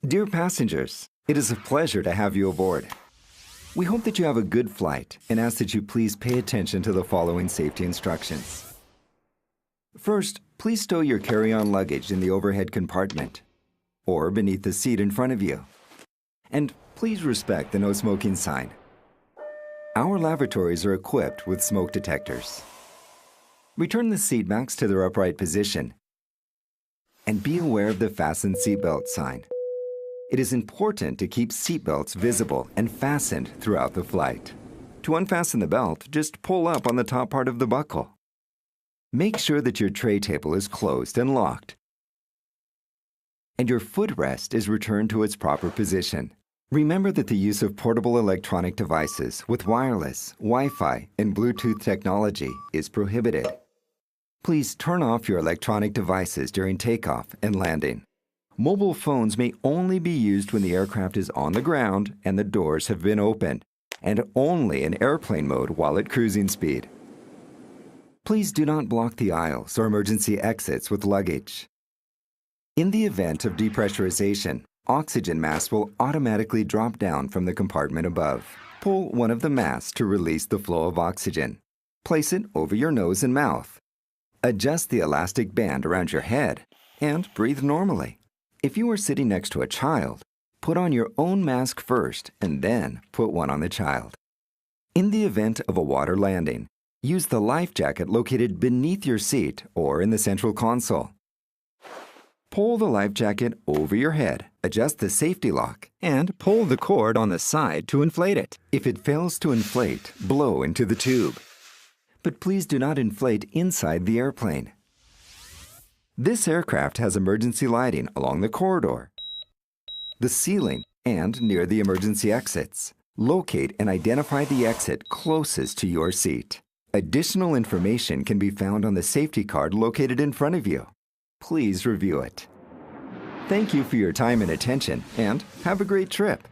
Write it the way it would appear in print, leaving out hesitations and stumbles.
Dear passengers, it is a pleasure to have you aboard. We hope that you have a good flight and ask that you please pay attention to the following safety instructions. First, please stow your carry-on luggage in the overhead compartment or beneath the seat in front of you. And please respect the no smoking sign. Our lavatories are equipped with smoke detectors. Return the seat backs to their upright position and be aware of the fasten seatbelt sign. It is important to keep seatbelts visible and fastened throughout the flight. To unfasten the belt, just pull up on the top part of the buckle. Make sure that your tray table is closed and locked, and your footrest is returned to its proper position. Remember that the use of portable electronic devices with wireless, Wi-Fi, and Bluetooth technology is prohibited. Please turn off your electronic devices during takeoff and landing. Mobile phones may only be used when the aircraft is on the ground and the doors have been opened, and only in airplane mode while at cruising speed. Please do not block the aisles or emergency exits with luggage. In the event of depressurization, oxygen masks will automatically drop down from the compartment above. Pull one of the masks to release the flow of oxygen. Place it over your nose and mouth. Adjust the elastic band around your head and breathe normally. If you are sitting next to a child, put on your own mask first and then put one on the child. In the event of a water landing, use the life jacket located beneath your seat or in the central console. Pull the life jacket over your head, adjust the safety lock, and pull the cord on the side to inflate it. If it fails to inflate, blow into the tube. But please do not inflate inside the airplane. This aircraft has emergency lighting along the corridor, the ceiling, and near the emergency exits. Locate and identify the exit closest to your seat. Additional information can be found on the safety card located in front of you. Please review it. Thank you for your time and attention, and have a great trip.